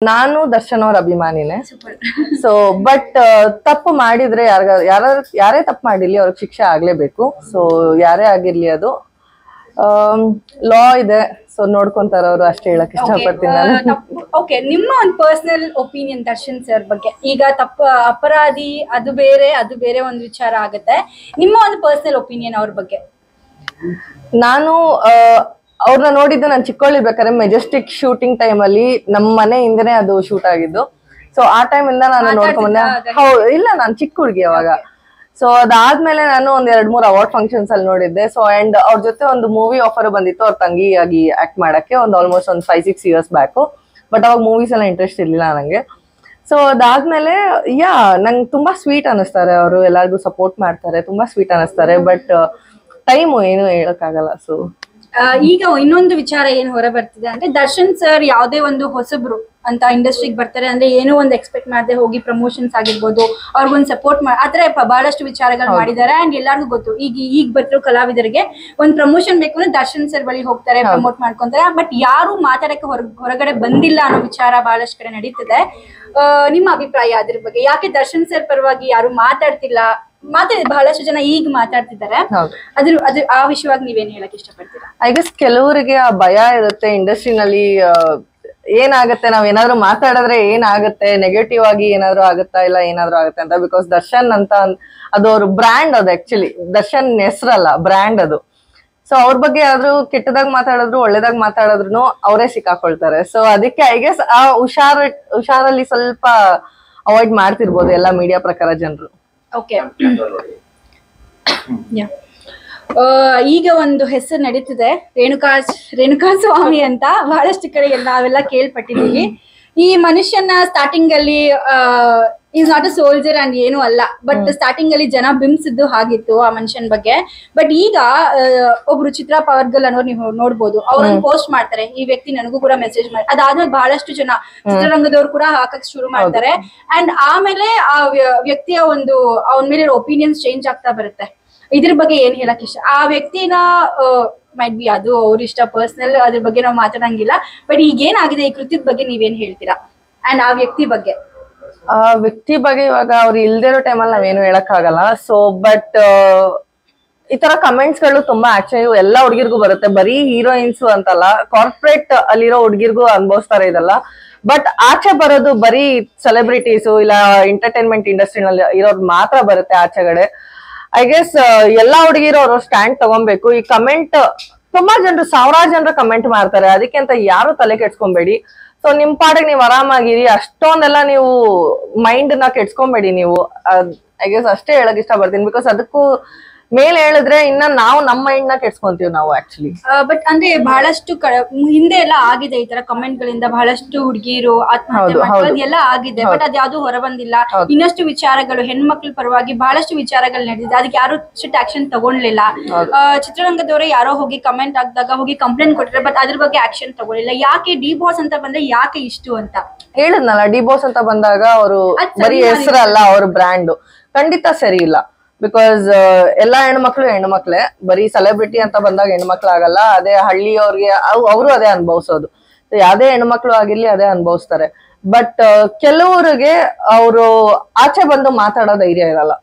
ನಾನು ದರ್ಶನ್ ಅವ್ರ ಅಭಿಮಾನಿನೇ. So but ತಪ್ಪು ಮಾಡಿದ್ರೆ ಯಾರೇ ತಪ್ಪು ಮಾಡಿರ್ಲಿ ಅವ್ರಿಗೆ ಶಿಕ್ಷೆ ಆಗ್ಲೇಬೇಕು. ಸೊ ಯಾರೇ ಆಗಿರ್ಲಿ ಅದು ಲಾ ಇದೆ. ಸೊ ನೋಡ್ಕೊಂತಾರ ಅವರು, ಅಷ್ಟೇ ಹೇಳಕ್ ಇಷ್ಟಪಡ್ತೀನಿ ನಾನು. ಓಕೆ, ನಿಮ್ಮ ಒಂದು ಪರ್ಸನಲ್ ಒಪಿನಿಯನ್ ದರ್ಶನ್ ಸರ್ ಬಗ್ಗೆ. ಈಗ ಅಪರಾಧಿ ಅದು ಬೇರೆ ಒಂದು ವಿಚಾರ ಆಗುತ್ತೆ. ನಿಮ್ಮ ಒಂದು ಪರ್ಸನಲ್ ಒಪಿನಿಯನ್ ಅವ್ರ ಬಗ್ಗೆ. ನಾನು ಅವ್ರನ್ನ ನೋಡಿದ್ದು ನಾನು ಚಿಕ್ಕವಳಿರ್ಬೇಕಾದ್ರೆ ಮೆಜೆಸ್ಟಿಕ್ ಶೂಟಿಂಗ್ ಟೈಮ್ ಅಲ್ಲಿ ನಮ್ಮ ಮನೆ ಹಿಂದೆನೆ ಅದು ಶೂಟ್ ಆಗಿದ್ದು. ಸೊ ಆ ಟೈಮ್ ಇಂದ ನಾನು ನೋಡ್ಕೊಂಡ್ಬಂದೆ. ಇಲ್ಲ, ನಾನು ಚಿಕ್ಕ ಹುಡುಗಿ ಅವಾಗ. ಸೊ ಅದಾದ್ಮೇಲೆ ನಾನು ಒಂದ್ 2-3 ಅವಾರ್ಡ್ ಫಂಕ್ಷನ್ಸ್ ಅಲ್ಲಿ ನೋಡಿದ್ದೆ. ಸೊ ಅಂಡ್ ಅವ್ರ ಜೊತೆ ಒಂದು ಮೂವಿ ಆಫರ್ ಬಂದಿತ್ತು ಅವ್ರ ತಂಗಿಯಾಗಿ ಆಕ್ಟ್ ಮಾಡಕ್ಕೆ, ಆಲ್ಮೋಸ್ಟ್ 5-6 ಇಯರ್ಸ್ ಬ್ಯಾಕು. ಬಟ್ ಅವಾಗ ಮೂವೀಸ್ ಎಲ್ಲ ಇಂಟ್ರೆಸ್ಟ್ ಇರ್ಲಿಲ್ಲ ನಂಗೆ. ಸೊ ಅದಾದ್ಮೇಲೆ ನಂಗೆ ತುಂಬಾ ಸ್ವೀಟ್ ಅನಿಸ್ತಾರೆ ಅವರು, ಎಲ್ಲರಿಗೂ ಸಪೋರ್ಟ್ ಮಾಡ್ತಾರೆ, ತುಂಬಾ ಸ್ವೀಟ್ ಅನಿಸ್ತಾರೆ. ಬಟ್ ಟೈಮು ಏನು ಹೇಳಕ್ಕಾಗಲ್ಲ. ಸೊ ಈಗ ಇನ್ನೊಂದು ವಿಚಾರ ಏನ್ ಹೊರ ಬರ್ತಿದೆ ಅಂದ್ರೆ, ದರ್ಶನ್ ಸರ್ ಯಾವ್ದೇ ಒಂದು ಹೊಸಬ್ರು ಅಂತ ಇಂಡಸ್ಟ್ರಿಗೆ ಬರ್ತಾರೆ ಅಂದ್ರೆ ಏನೋ ಒಂದು ಎಕ್ಸ್ಪೆಕ್ಟ್ ಮಾಡದೆ ಹೋಗಿ ಪ್ರಮೋಷನ್ಸ್ ಆಗಿರ್ಬೋದು, ಅವ್ರಿಗೊಂದು ಸಪೋರ್ಟ್ ಆತರ ಬಹಳಷ್ಟು ವಿಚಾರಗಳು ಮಾಡಿದ್ದಾರೆ. ಅಂಡ್ ಎಲ್ಲರಿಗೂ ಗೊತ್ತು, ಈಗ ಬರ್ತಿರೋ ಕಲಾವಿದರಿಗೆ ಒಂದ್ ಪ್ರಮೋಷನ್ ಬೇಕು ಅಂದ್ರೆ ದರ್ಶನ್ ಸರ್ ಬಳಿ ಹೋಗ್ತಾರೆ, ಪ್ರಮೋಟ್ ಮಾಡ್ಕೊಂತಾರೆ. ಬಟ್ ಯಾರು ಮಾತಾಡಕ್ಕೆ ಹೊರಗಡೆ ಬಂದಿಲ್ಲ ಅನ್ನೋ ವಿಚಾರ ಬಹಳಷ್ಟು ಕಡೆ ನಡೀತಿದೆ. ನಿಮ್ಮ ಅಭಿಪ್ರಾಯ ಅದ್ರ ಬಗ್ಗೆ? ಯಾಕೆ ದರ್ಶನ್ ಸರ್ ಪರವಾಗಿ ಯಾರು ಮಾತಾಡ್ತಿಲ್ಲ? ಬಹಳಷ್ಟು ಜನ ಈಗ ಮಾತಾಡ್ತಿದ್ದಾರೆ. ಆ ವಿಷಯವಾಗಿ ನೀವೇನ್ ಹೇಳಕ್ ಇಷ್ಟಪಡ್ತೀರಾ? ಐ ಗೆಸ್ ಕೆಲವರಿಗೆ ಆ ಭಯ ಇರುತ್ತೆ ಇಂಡಸ್ಟ್ರಿನಲ್ಲಿ, ಏನಾಗುತ್ತೆ, ನಾವ್ ಏನಾದ್ರು ಮಾತಾಡಿದ್ರೆ ಏನಾಗುತ್ತೆ, ನೆಗೆಟಿವ್ ಆಗಿ ಏನಾದ್ರು ಆಗುತ್ತಾ, ಇಲ್ಲ ಏನಾದ್ರು ಆಗುತ್ತೆ ಅಂತ. ಬಿಕಾಸ್ ದರ್ಶನ್ ಅಂತ ಅದು ಅವ್ರ ಬ್ರ್ಯಾಂಡ್, ಅದು ಆಕ್ಚುಲಿ ದರ್ಶನ್ ಹೆಸರಲ್ಲ, ಬ್ರ್ಯಾಂಡ್ ಅದು. ಸೊ ಅವ್ರ ಬಗ್ಗೆ ಯಾರಾದ್ರೂ ಕೆಟ್ಟದಾಗ ಮಾತಾಡಿದ್ರು ಒಳ್ಳೇದಾಗ ಮಾತಾಡಿದ್ರು ಅವರೇ ಸಿಕ್ಕಾಕೊಳ್ತಾರೆ. ಸೊ ಅದಕ್ಕೆ ಐ ಗೆಸ್ ಆ ಹುಷಾರಲ್ಲಿ ಸ್ವಲ್ಪ ಅವಾಯ್ಡ್ ಮಾಡ್ತಿರ್ಬೋದು ಎಲ್ಲ ಮೀಡಿಯಾ ಪ್ರಕಾರ ಜನರು. ಓಕೆ, ಈಗ ಒಂದು ಹೆಸರು ನಡೀತಿದೆ, ರೇಣುಕಾ ಸ್ವಾಮಿ ಅಂತ. ಬಹಳಷ್ಟು ಕಡೆ ನಾವೆಲ್ಲ ಕೇಳ್ಪಟ್ಟಿದೀವಿ. ಈ ಮನುಷ್ಯನ ಸ್ಟಾರ್ಟಿಂಗ್ ಅಲ್ಲಿ is not a soldier and ಏನು ಅಲ್ಲ, ಬಟ್ ಸ್ಟಾರ್ಟಿಂಗ್ ಅಲ್ಲಿ ಜನ ಬಿಂಬಿಸಿದ್ದು ಹಾಗಿತ್ತು ಆ ಮನುಷ್ಯನ ಬಗ್ಗೆ. ಬಟ್ ಈಗ ಒಬ್ರು ಚಿತ್ರಾ ಪವರ್ಗಲ್ ಅನ್ನೋರು ನೀವು ನೋಡ್ಬೋದು, ಅವ್ರನ್ನ ಪೋಸ್ಟ್ ಮಾಡ್ತಾರೆ, ಈ ವ್ಯಕ್ತಿ ನನಗೂ ಕೂಡ ಮೆಸೇಜ್ ಮಾಡಿ. ಅದಾದ್ಮೇಲೆ ಬಹಳಷ್ಟು ಜನ ಚಿತ್ರರಂಗದವ್ರು ಕೂಡ ಹಾಕಕ್ ಶುರು ಮಾಡ್ತಾರೆ. ಅಂಡ್ ಆಮೇಲೆ ಆ ವ್ಯಕ್ತಿಯ ಒಂದು ಅವನ ಮೇಲೆ ಒಪಿನಿಯನ್ಸ್ ಚೇಂಜ್ ಆಗ್ತಾ ಬರುತ್ತೆ. ಇದ್ರ ಬಗ್ಗೆ ಏನ್ ಹೇಳಕ್ ಇಷ್ಟ? ಆ ವ್ಯಕ್ತಿನ ಮೈಟ್ ಬಿ ಅದು ಅವ್ರ ಇಷ್ಟ, ಪರ್ಸನಲ್, ಅದ್ರ ಬಗ್ಗೆ ನಾವು ಮಾತಾಡಂಗಿಲ್ಲ. ಬಟ್ ಈಗ ಏನಾಗಿದೆ ಈ ಕೃತ್ಯದ ಬಗ್ಗೆ ನೀವೇನ್ ಹೇಳ್ತೀರಾ? ಅಂಡ್ ಆ ವ್ಯಕ್ತಿ ಬಗ್ಗೆ ಇವಾಗ ಅವ್ರು ಇಲ್ದೇ ಇರೋ ಟೈಮಲ್ಲಿ ನಾವೇನು ಹೇಳಕ್ ಆಗಲ್ಲ. ಸೊ ಬಟ್ ಈ ತರ ಕಮೆಂಟ್ಸ್ ಗಳು ತುಂಬಾ ಆಕ್ಚುಲಿ ಎಲ್ಲಾ ಹುಡುಗಿರ್ಗೂ ಬರುತ್ತೆ, ಬರೀ ಹೀರೋಯಿನ್ಸ್ ಅಂತಲ್ಲ, ಕಾರ್ಪೊರೇಟ್ ಅಲ್ಲಿರೋ ಹುಡುಗಿರ್ಗೂ ಅನುಭವಿಸ್ತಾರೆ ಇದೆಲ್ಲ. ಬಟ್ ಆಚೆ ಬರೋದು ಬರೀ ಸೆಲೆಬ್ರಿಟೀಸು ಇಲ್ಲ ಎಂಟರ್ಟೈನ್ಮೆಂಟ್ ಇಂಡಸ್ಟ್ರಿನಲ್ಲಿ ಇರೋರು ಮಾತ್ರ ಬರುತ್ತೆ ಆಚೆಗಡೆ. ಐ ಗೆಸ್ ಎಲ್ಲಾ ಹುಡುಗಿರು ಅವ್ರ ಸ್ಟ್ಯಾಂಡ್ ತಗೊಬೇಕು. ಈ ಕಮೆಂಟ್ ತುಂಬಾ ಜನರು, ಸಾವಿರಾರು ಜನರು ಕಮೆಂಟ್ ಮಾಡ್ತಾರೆ, ಅದಕ್ಕೆ ಅಂತ ಯಾರು ತಲೆ ಕೆಡ್ಸ್ಕೊಬೇಡಿ. ಸೊ ನಿಮ್ ಪಾಡಿಗೆ ನೀವು ಆರಾಮಾಗಿರಿ, ಅಷ್ಟೊಂದೆಲ್ಲ ನೀವು ಮೈಂಡ್ ನ ಕೆಡ್ಸ್ಕೊಬೇಡಿ ನೀವು. ಐ ಗೆಸ್ ಅಷ್ಟೇ ಹೇಳಕ್ ಇಷ್ಟ ಪಡ್ತೀನಿ. ಬಿಕಾಸ್ ಅದಕ್ಕೂ ಮೇಲೆ ಹೇಳಿದ್ರೆ ಇನ್ನ ನಾವು ನಮ್ಮ ಮೈಂಡ್ ನ ಕೆಡ್ಸ್ಕೊಂತೀವಿ ನಾವು ಆಕ್ಚುಲಿ. ಬಟ್ ಅಂದ್ರೆ ಬಹಳಷ್ಟು ಹಿಂದೆ ಎಲ್ಲ ಆಗಿದೆ ಈ ತರ ಕಮೆಂಟ್ ಗಳಿಂದ, ಬಹಳಷ್ಟು ಹುಡುಗಿರು ಆತ್ಮಹತ್ಯೆ ಎಲ್ಲ ಆಗಿದೆ. ಬಟ್ ಅದ್ಯಾವ್ದು ಹೊರ ಬಂದಿಲ್ಲ. ಇನ್ನಷ್ಟು ವಿಚಾರಗಳು ಹೆಣ್ಮಕ್ಳ ಪರವಾಗಿ ಬಹಳಷ್ಟು ವಿಚಾರಗಳು ನಡೆದಿದೆ, ಅದಕ್ಕೆ ಯಾರು ಸ್ಟ್ರಿಕ್ಟ್ ಆಕ್ಷನ್ ತಗೊಳ್ಳಿಲ್ಲ. ಚಿತ್ರರಂಗದವರೇ ಯಾರೋ ಹೋಗಿ ಕಮೆಂಟ್ ಆಗ್ದಾಗ ಹೋಗಿ ಕಂಪ್ಲೇಂಟ್ ಕೊಟ್ಟಿದ್ರೆ, ಬಟ್ ಅದ್ರ ಬಗ್ಗೆ ಆಕ್ಷನ್ ತಗೊಳ್ಳಿಲ್ಲ. ಯಾಕೆ ಡಿ ಬಾಸ್ ಅಂತ ಬಂದ್ರೆ ಯಾಕೆ ಇಷ್ಟು ಅಂತ ಹೇಳಿದ್ನಲ್ಲ. ಡಿ ಬಾಸ್ ಅಂತ ಬಂದಾಗ ಅವರು ಬರೀ ಹೆಸರಲ್ಲ, ಅವ್ರ ಬ್ರ್ಯಾಂಡ್ ಖಂಡಿತ ಸರಿ ಇಲ್ಲ. ಬಿಕಾಸ್ ಎಲ್ಲಾ ಹೆಣ್ಮಕ್ಳೇ, ಬರೀ ಸೆಲೆಬ್ರಿಟಿ ಅಂತ ಬಂದಾಗ ಹೆಣ್ಮಕ್ಳು ಆಗಲ್ಲ. ಅದೇ ಹಳ್ಳಿಯವ್ರಿಗೆ ಅವರು ಅದೇ ಅನುಭವಿಸೋದು. ಯಾವ್ದೇ ಹೆಣ್ಮಕ್ಳು ಆಗಿರ್ಲಿ ಅದೇ ಅನುಭವಿಸ್ತಾರೆ. ಬಟ್ ಕೆಲವರಿಗೆ ಅವರು ಆಚೆ ಬಂದು ಮಾತಾಡೋ ಧೈರ್ಯ ಇರಲ್ಲ.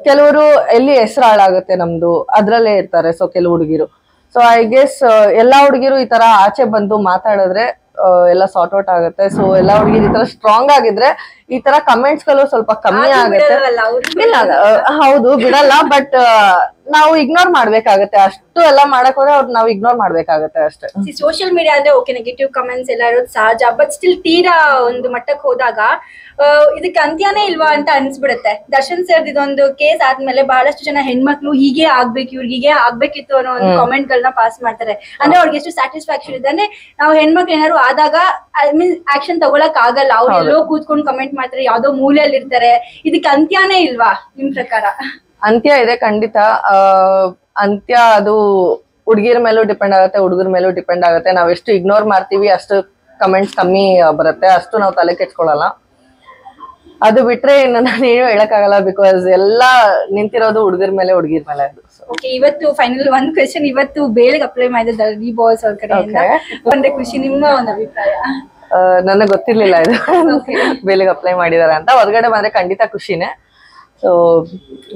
ಕೆಲವರು ಎಲ್ಲಿ ಹೆಸರು ಹಾಳಾಗುತ್ತೆ ನಮ್ದು ಅದ್ರಲ್ಲೇ ಇರ್ತಾರೆ. ಸೊ ಕೆಲವು ಹುಡುಗಿರು, ಸೊ ಐ ಗೆಸ್ ಎಲ್ಲಾ ಹುಡುಗಿರು ಈ ತರ ಆಚೆ ಬಂದು ಮಾತಾಡಿದ್ರೆ ಎಲ್ಲ ಸಾರ್ಟ್ ಔಟ್ ಆಗುತ್ತೆ. ಸೊ ಎಲ್ಲಾ ಹುಡುಗಿರು ಈ ತರ ಸ್ಟ್ರಾಂಗ್ ಆಗಿದ್ರೆ ಈ ತರ ಕಮೆಂಟ್ಸ್ ಗಳು ಸ್ವಲ್ಪ ಕಮ್ಮಿ ಆಗುತ್ತೆ. ಇಲ್ಲ, ಹೌದು ಬಿಡಲ್ಲ, ಬಟ್ ನಾವು ಇಗ್ನೋರ್ ಮಾಡ್ಬೇಕಾಗತ್ತೆ. ಅಷ್ಟು ಎಲ್ಲ ಮಾಡಕ್ ಹೋದ್ರೆ ಅವ್ರು ನಾವು ಇಗ್ನೋರ್ ಮಾಡ್ಬೇಕಾಗತ್ತೆ ಅಷ್ಟೇ. ಸೋಷಿಯಲ್ ಮೀಡಿಯಾ ಅಂದ್ರೆ ಓಕೆ, ನೆಗೆಟಿವ್ ಕಮೆಂಟ್ಸ್ ಎಲ್ಲ ಇರೋದು ಸಹಜ. ಬಟ್ ಸ್ಟಿಲ್ ತೀರಾ ಒಂದು ಮಟ್ಟಕ್ಕೆ ಹೋದಾಗ ಇದಕ್ಕೆ ಅಂತ್ಯನೇ ಇಲ್ವಾ ಅಂತ ಅನ್ಸ್ಬಿಡುತ್ತೆ. ದರ್ಶನ್ ಸರ್ ಇದೊಂದು ಕೇಸ್ ಆದ್ಮೇಲೆ ಬಹಳಷ್ಟು ಜನ ಹೆಣ್ಮಕ್ಳು ಹೀಗೆ ಆಗ್ಬೇಕು, ಇವ್ರಿಗೆ ಹೀಗೆ ಆಗ್ಬೇಕಿತ್ತು ಅನ್ನೋ ಒಂದು ಕಾಮೆಂಟ್ ಗಳನ್ನ ಪಾಸ್ ಮಾಡ್ತಾರೆ. ಅಂದ್ರೆ ಅವ್ರಿಗೆ ಎಷ್ಟು ಸ್ಯಾಟಿಸ್ಫ್ಯಾಕ್ಷನ್ ಇದೆ ಅಂದ್ರೆ, ನಾವು ಹೆಣ್ಮಕ್ಳು ಏನಾದ್ರು ಆದಾಗ ಐ ಮೀನ್ ಆಕ್ಷನ್ ತಗೊಳಕ್ ಆಗಲ್ಲ, ಅವ್ರು ಎಲ್ಲೋ ಕೂತ್ಕೊಂಡು ಕಮೆಂಟ್ ಮಾಡ್ತಾರೆ, ಯಾವ್ದೋ ಮೂಲೆಯಲ್ಲಿ ಇರ್ತಾರೆ. ಇದಕ್ಕೆ ಅಂತ್ಯನೇ ಇಲ್ವಾ ನಿಮ್ ಪ್ರಕಾರ? ಅಂತ್ಯ ಇದೆ ಖಂಡಿತ. ಅಂತ್ಯ ಅದು ಹುಡುಗಿರ ಮೇಲೂ ಡಿಪೆಂಡ್ ಆಗುತ್ತೆ, ಹುಡುಗರ ಮೇಲೂ ಡಿಪೆಂಡ್ ಆಗುತ್ತೆ. ನಾವ್ ಎಷ್ಟು ಇಗ್ನೋರ್ ಮಾಡ್ತೀವಿ ಅಷ್ಟು ಕಮೆಂಟ್ಸ್ ಕಮ್ಮಿ ಬರುತ್ತೆ, ಅಷ್ಟು ನಾವು ತಲೆ ಕೆಡ್ಸ್ಕೊಳಲ್ಲ. ಅದು ಬಿಟ್ರೆ ಇನ್ನು ನಾನು ಏನು ಹೇಳಕ್ಕಾಗಲ್ಲ. ಬಿಕಾಸ್ ಎಲ್ಲಾ ನಿಂತಿರೋದು ಹುಡುಗರ ಮೇಲೆ ಅದು. ಓಕೆ, ಇವತ್ತು ಫೈನಲ್ ಒಂದ್ ಕ್ವೆಶ್ಚನ್, ಇವತ್ತು ಬೇಳೆಗೆ ಅಪ್ಲೈ ಮಾಡಿದ ಡಿ ಬಾಸ್ ಅವ್ರ ಕಡೆಯಿಂದ ಒಂದೇ ಖುಷಿ, ನಿಮ್ಮ ಒಂದು ಅಭಿಪ್ರಾಯ? ನನಗೆ ಗೊತ್ತಿರ್ಲಿಲ್ಲ ಇದು ಬೇಲಿಗೆ ಅಪ್ಲೈ ಮಾಡಿದಾರೆ ಅಂತ. ಹೊರಗಡೆ ಬಂದ್ರೆ ಖಂಡಿತ ಖುಷಿನೇ. ಸೊ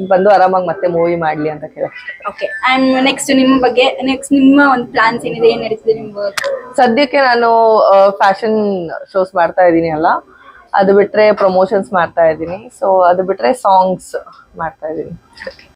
ಬಂದು ಆರಾಮಾಗಿ ಮತ್ತೆ ಮೂವಿ ಮಾಡ್ಲಿ ಅಂತ ಕೇಳಷ್ಟೇ. ಓಕೆ, ಅಂಡ್ ನೆಕ್ಸ್ಟ್ ನಿಮ್ಮ ಬಗ್ಗೆ, ನೆಕ್ಸ್ಟ್ ನಿಮ್ಮ ಒಂದು ಪ್ಲಾನ್ಸ್ ಏನಿದೆ, ಏನ್ ನಡೀತಿದೆ ನಿಮ್ಮ ವರ್ಕ್? ಸದ್ಯಕ್ಕೆ ನಾನು ಫ್ಯಾಷನ್ ಶೋಸ್ ಮಾಡ್ತಾ ಇದ್ದೀನಿ ಅಲ್ಲ, ಅದು ಬಿಟ್ರೆ ಪ್ರಮೋಷನ್ಸ್ ಮಾಡ್ತಾ ಇದ್ದೀನಿ. ಸೊ ಅದು ಬಿಟ್ರೆ ಸಾಂಗ್ಸ್ ಮಾಡ್ತಾ ಇದ್ದೀನಿ.